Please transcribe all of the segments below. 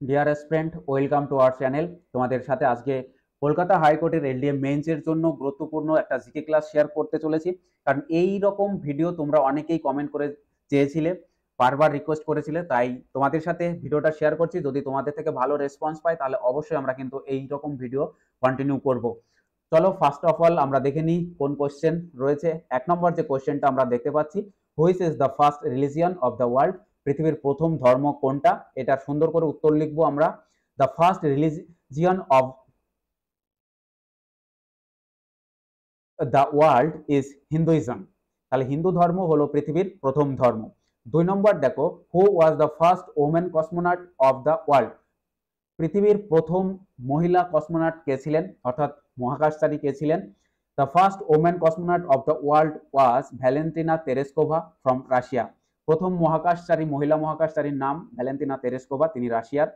Dear student, welcome to our channel. তোমাদের সাথে আজকে কলকাতা হাইকোর্টের এলডিএ মেইনসের জন্য গুরুত্বপূর্ণ একটা জিকে ক্লাস শেয়ার করতে চলেছি। কারণ এই রকম ভিডিও তোমরা অনেকেই কমেন্ট করে চেয়েছিলে, বারবার রিকোয়েস্ট করেছিলে, তাই তোমাদের সাথে ভিডিওটা শেয়ার করছি। যদি তোমাদের থেকে ভালো রেসপন্স পাই তাহলে অবশ্যই আমরা কিন্তু এই রকম ভিডিও কন্টিনিউ করব। চলো ফার্স্ট অফ অল আমরা দেখে নিই কোন কোশ্চেন রয়েছে। 1 নম্বর যে কোশ্চেনটা আমরা দেখতে পাচ্ছি, which is the first religion of the world? পৃথিবীর প্রথম ধর্ম কোনটা? এটা সুন্দর করে উত্তর লিখবো আমরা। The first religion of the world is Hinduism. তাহলে হিন্দু ধর্ম হলো পৃথিবীর প্রথম ধর্ম। 2 নম্বর দেখো, who was the first women cosmonaut of the world? পৃথিবীর প্রথম মহিলা কসমোনট কে ছিলেন, অর্থাৎ মহাকাশচারী কে ছিলেন? The first women cosmonaut of the world was Valentina Tereshkova from Russia. প্রথম মহাকাশচারী মহিলা মহাকাশচারীর নাম ভ্যালেন্টিনা তেরেস্কোভা, তিনি রাশিয়ার।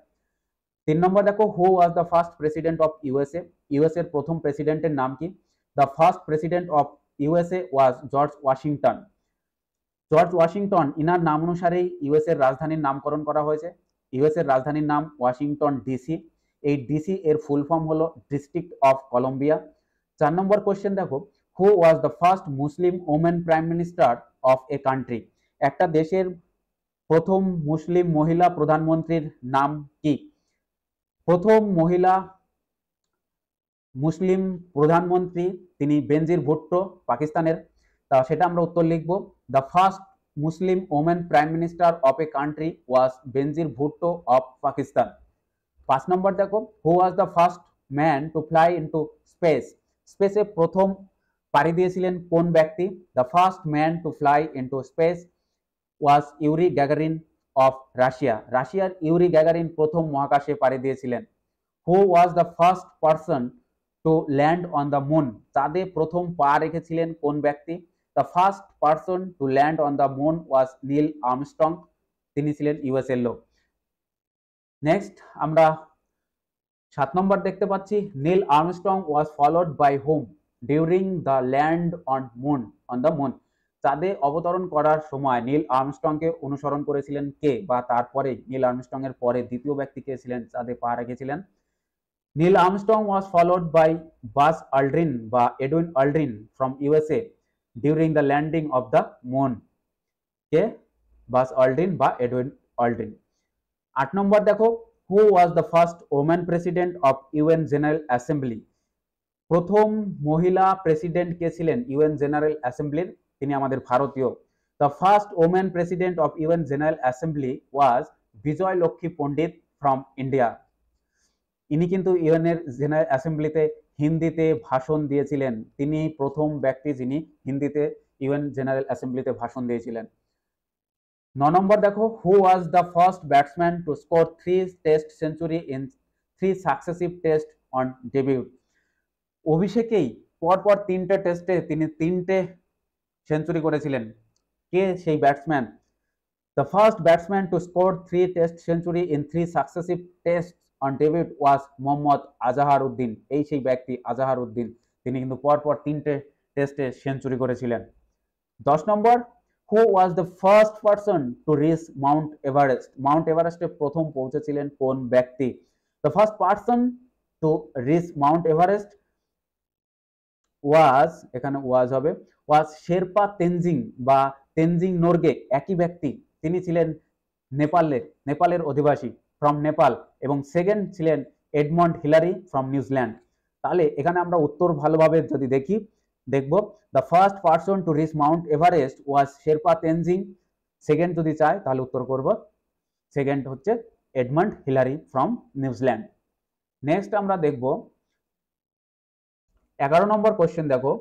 3 নম্বর দেখো, who was the first president of USA? USA এর প্রথম প্রেসিডেন্টের নাম কি? The first president of USA was George Washington. George Washington, ইনার নাম অনুসারেই ইউএস এর রাজধানীর নামকরণ করা হয়েছে। ইউএস এর রাজধানীর নাম ওয়াশিংটন ডিসি। এই ডিসি এর ফুল ফর্ম হলো ডিস্ট্রিক্ট অফ কলম্বিয়া। 4 নম্বর কোশ্চেন দেখো, who was the first Muslim women prime minister of a country? একটা দেশের প্রথম মুসলিম মহিলা প্রধানমন্ত্রীর নাম কি? প্রথম মহিলা মুসলিম প্রধানমন্ত্রী তিনি বেনজির ভুট্টো, পাকিস্তানের। তা সেটা আমরা উত্তর লিখব। The first Muslim women prime minister of a country was Benazir Bhutto of Pakistan. 5 নম্বর দেখো, who was the first man to fly into space? স্পেসে প্রথম পাড়ি দিয়েছিলেন কোন ব্যক্তি? The first man to fly into space was Yuri Gagarin of Russia. রাশিয়ার Yuri Gagarin প্রথম মহাকাশে পাড়ি দিয়েছিলেন। Who was the first person to land on the moon? চাঁদে প্রথম পা রেখেছিলেন কোন ব্যক্তি? The first person to land on the moon was Neil Armstrong, তিনি ছিলেন ইউএস এর লোক। নেক্সট আমরা 7 নম্বর দেখতে পাচ্ছি, Neil Armstrong was followed by whom during the land on moon on the moon? চাঁদে অবতরণ করার সময় নীল আর্মস্ট্রংকে অনুসরণ করেছিলেন কে, বা তারপরে নীল আর্মস্ট্রং এর পরে দ্বিতীয় ব্যক্তি কে ছিলেন চাঁদে পা রেখেছিলেন? Neil Armstrong was followed by Buzz Aldrin বা Edwin Aldrin from USA during the landing of the moon. কে? বাস অল্ড্রিন বা এডউইন অল্ড্রিন। 8 নম্বর দেখো, who was the first women president of UN general assembly? প্রথম মহিলা president কে ছিলেন UN general অ্যাসেম্বলির? তিনি আমাদের ভারতীয়। The first women president of UN general assembly was Vijay Lakshmi Pandit from India. ইনি কিন্তু ইউএনের জেনারেল অ্যাসেম্বলিতে হিন্দিতে ভাষণ দিয়েছিলেন। তিনি প্রথম ব্যক্তি যিনি হিন্দিতে ইউএন জেনারেল অ্যাসেম্বলিতে ভাষণ দিয়েছিলেন। 9 নম্বর দেখো, who was the first batsman to score 3 test century in 3 successive test on debut? অভিষেকেই পরপর 3টে টেস্টে তিনি 3টে সেঞ্চুরি করেছিলেন। কে সেই batsman? The first batsman to score 3 test century in 3 successive test on debut was Mohammad Azharuddin. এই সেই ব্যক্তি আজাহার উদ্দিন, তিনি কিন্তু পরপর 3টে টেস্টে সেঞ্চুরি করেছিলেন। 10 number, who was the first person to reach Mount Everest? Mount এভারেস্টে প্রথম পৌঁছেছিলেন কোন ব্যক্তি? The first person to reach Mount Everest was, এখানে ওয়াজ হবে, ওয়াজ শেরপা তেনজিং বা তেনজিং নোরগে, একই ব্যক্তি। তিনি ছিলেন নেপালের অধিবাসী, ফ্রম নেপাল। এবং সেকেন্ড ছিলেন এডমন্ড হিলারি ফ্রম নিউজিল্যান্ড। তাহলে এখানে আমরা উত্তর ভালোভাবে যদি দেখব, the first person to reach Mount Everest was Sherpa Tenzing. Second যদি চাই তাহলে উত্তর করব সেকেন্ড হচ্ছে Edmund Hillary from New Zealand. Next আমরা দেখব 11 নম্বর কোশ্চেন দেখো,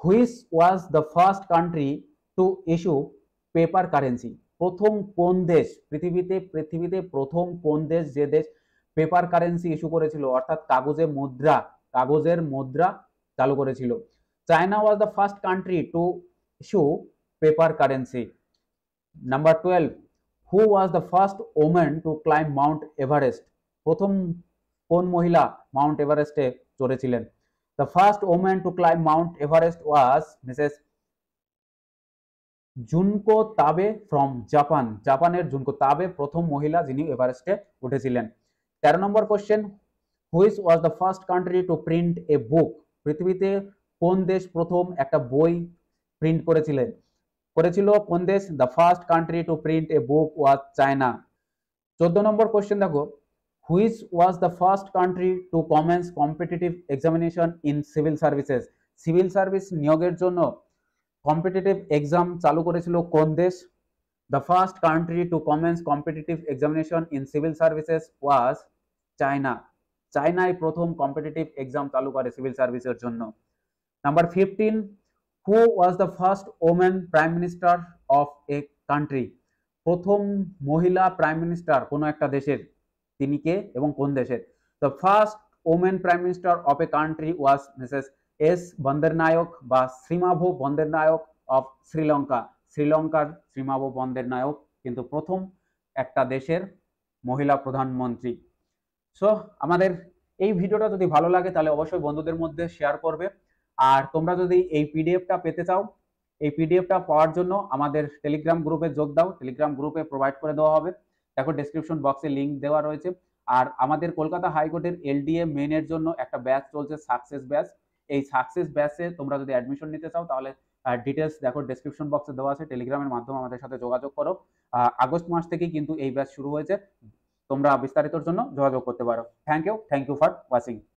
which was the first country to issue paper currency? প্রথম কোন দেশ পৃথিবীতে প্রথম কোন দেশ যে দেশ পেপার কারেন্সি ইস্যু করেছিল, অর্থাৎ কাগজের মুদ্রা চালু করেছিল? China was the first country to issue paper currency. Number 12, who was the first woman to climb Mount Everest? প্রথম কোন মহিলা মাউন্ট এভারেস্টে চড়েছিলেন? The first woman to climb Mount Everest was Mrs. Junko Tabei from Japan. জাপানের Junko Tabei প্রথম মহিলা যিনি এভারেস্টে উঠেছিলেন। 13 number question, which was the first country to print a book? পৃথিবীতে কোন দেশ প্রথম একটা বই প্রিন্ট করেছিল কোন দেশ? The first country to print a book was China. 14 number question দেখো, which was the first country to commence competitive examination in civil services? Civil service নিয়োগের জন্য কম্পিটিটিভ এক্সাম চালু করেছিল কোন দেশ? The first country to commence competitive examination in civil services was China. চায়নায় প্রথম competitive exam চালু করে সিভিল সার্ভিসের জন্য। Number 15, who was the first woman prime minister of a country? প্রথম মহিলা প্রাইম মিনিস্টার কোন একটা দেশের, তিনি কে এবং কোন দেশের? The first woman prime minister of a country was Mrs S Bandaranaike বা শ্রীমাভো বন্দরনায়ক অফ শ্রীলঙ্কা। শ্রীলঙ্কার শ্রীমাভো বন্দরনায়ক কিন্তু প্রথম একটা দেশের মহিলা প্রধানমন্ত্রী। সো আমাদের এই ভিডিওটা যদি ভালো লাগে তাহলে অবশ্যই বন্ধুদের মধ্যে শেয়ার করবে। আর তোমরা যদি এই পিডিএফটা পেতে চাও, এই পিডিএফটা পাওয়ার জন্য আমাদের টেলিগ্রাম গ্রুপে যোগ দাও। টেলিগ্রাম গ্রুপে প্রোভাইড করে দেওয়া হবে, দেখো ডেসক্রিপশন বক্সে লিঙ্ক দেওয়া রয়েছে। আর আমাদের কলকাতা হাইকোর্টের এলডিএ মেইনের জন্য একটা ব্যাচ চলছে, সাকসেস ব্যাচ। এই সাকসেস ব্যাচে তোমরা যদি অ্যাডমিশন নিতে চাও তাহলে ডিটেলস দেখো ডেসক্রিপশন বক্সে দেওয়া আছে। টেলিগ্রামের মাধ্যমে আমাদের সাথে যোগাযোগ করো। আগস্ট মাস থেকেই কিন্তু এই ব্যাচ শুরু হয়েছে, তোমরা বিস্তারিতর জন্য যোগাযোগ করতে পারো। Thank you for watching.